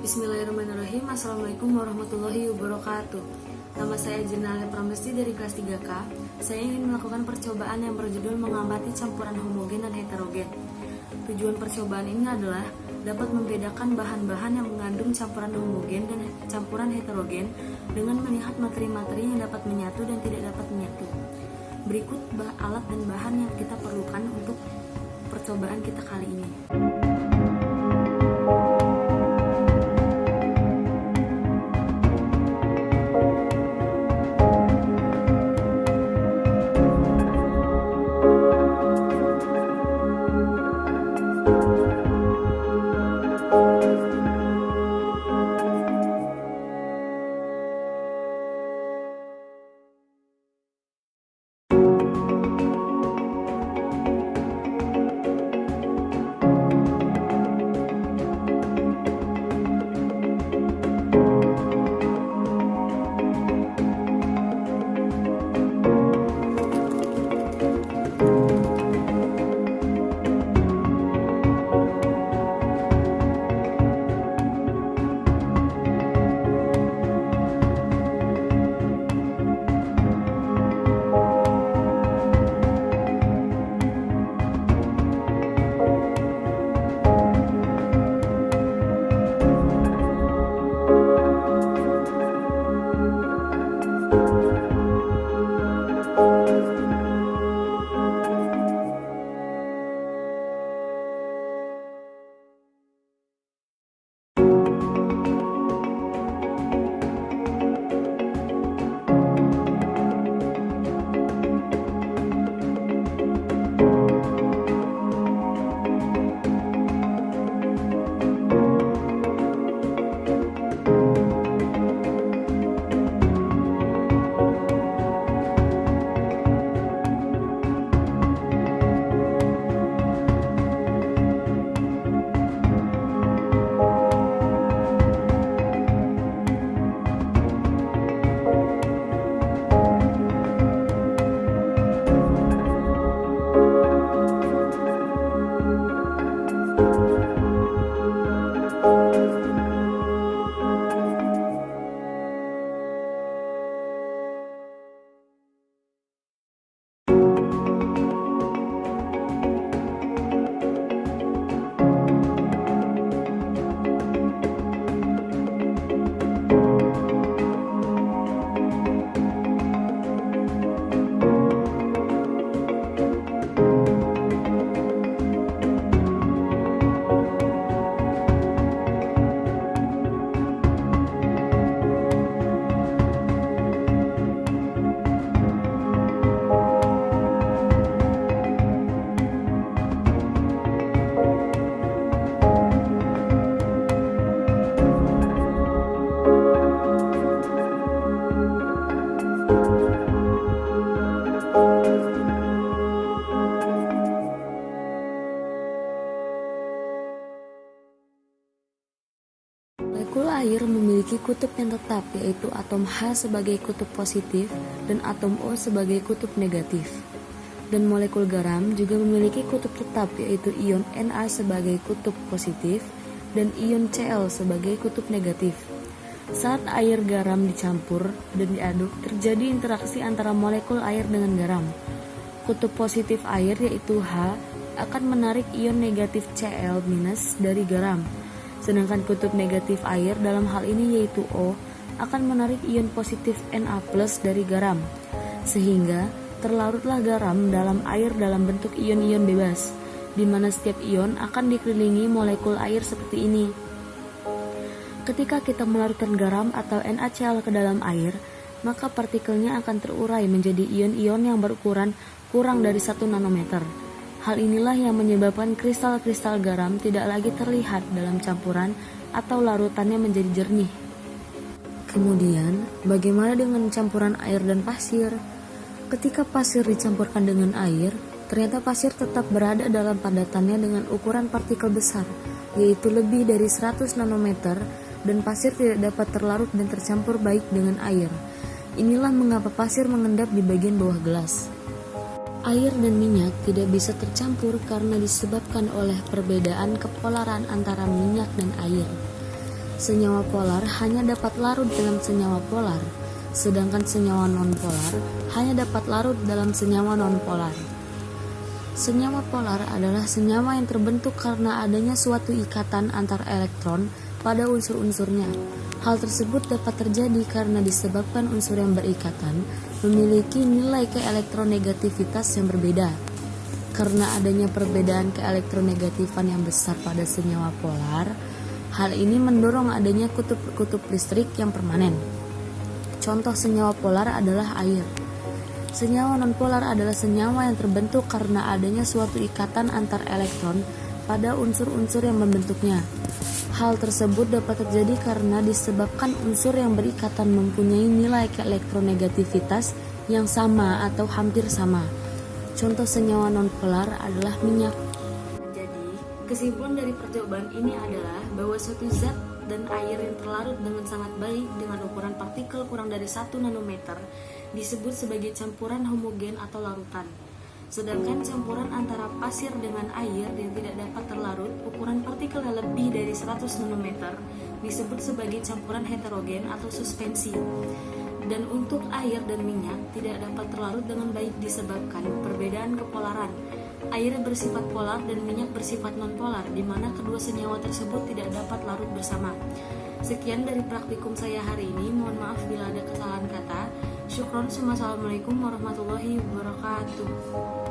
Bismillahirrahmanirrahim. Assalamualaikum warahmatullahi wabarakatuh. Nama saya Jenale Pramesti dari kelas 3K. Saya ingin melakukan percobaan yang berjudul mengamati campuran homogen dan heterogen. Tujuan percobaan ini adalah dapat membedakan bahan-bahan yang mengandung campuran homogen dan campuran heterogen dengan melihat materi-materi yang dapat menyatu dan tidak dapat menyatu. Berikut alat dan bahan yang kita perlukan untuk percobaan kita kali ini. Molekul air memiliki kutub yang tetap, yaitu atom H sebagai kutub positif dan atom O sebagai kutub negatif. Dan molekul garam juga memiliki kutub tetap, yaitu ion Na sebagai kutub positif dan ion Cl sebagai kutub negatif. Saat air garam dicampur dan diaduk, terjadi interaksi antara molekul air dengan garam. Kutub positif air, yaitu H, akan menarik ion negatif Cl- dari garam. Sedangkan kutub negatif air dalam hal ini yaitu O akan menarik ion positif Na+ dari garam, sehingga terlarutlah garam dalam air dalam bentuk ion-ion bebas, di mana setiap ion akan dikelilingi molekul air seperti ini. Ketika kita melarutkan garam atau NaCl ke dalam air, maka partikelnya akan terurai menjadi ion-ion yang berukuran kurang dari 1 nanometer. Hal inilah yang menyebabkan kristal-kristal garam tidak lagi terlihat dalam campuran atau larutannya menjadi jernih. Kemudian, bagaimana dengan campuran air dan pasir? Ketika pasir dicampurkan dengan air, ternyata pasir tetap berada dalam padatannya dengan ukuran partikel besar, yaitu lebih dari 100 nanometer, dan pasir tidak dapat terlarut dan tercampur baik dengan air. Inilah mengapa pasir mengendap di bagian bawah gelas. Air dan minyak tidak bisa tercampur karena disebabkan oleh perbedaan kepolaran antara minyak dan air. Senyawa polar hanya dapat larut dalam senyawa polar, sedangkan senyawa nonpolar hanya dapat larut dalam senyawa nonpolar. Senyawa polar adalah senyawa yang terbentuk karena adanya suatu ikatan antar elektron pada unsur-unsurnya. Hal tersebut dapat terjadi karena disebabkan unsur yang berikatan memiliki nilai keelektronegativitas yang berbeda. Karena adanya perbedaan keelektronegatifan yang besar pada senyawa polar, hal ini mendorong adanya kutub-kutub listrik yang permanen. Contoh senyawa polar adalah air. Senyawa nonpolar adalah senyawa yang terbentuk karena adanya suatu ikatan antar elektron pada unsur-unsur yang membentuknya. Hal tersebut dapat terjadi karena disebabkan unsur yang berikatan mempunyai nilai keelektronegativitas yang sama atau hampir sama. Contoh senyawa nonpolar adalah minyak. Jadi, kesimpulan dari percobaan ini adalah bahwa suatu zat dan air yang terlarut dengan sangat baik dengan ukuran partikel kurang dari 1 nanometer disebut sebagai campuran homogen atau larutan. Sedangkan campuran antara pasir dengan air yang tidak dapat terlarut ukuran partikel yang lebih dari 100 nanometer disebut sebagai campuran heterogen atau suspensi. Dan untuk air dan minyak tidak dapat terlarut dengan baik disebabkan perbedaan kepolaran. Air bersifat polar dan minyak bersifat nonpolar, di mana kedua senyawa tersebut tidak dapat larut bersama. Sekian dari praktikum saya hari ini. Mohon maaf bila ada kesalahan kata. Syukron. Assalamualaikum warahmatullahi wabarakatuh.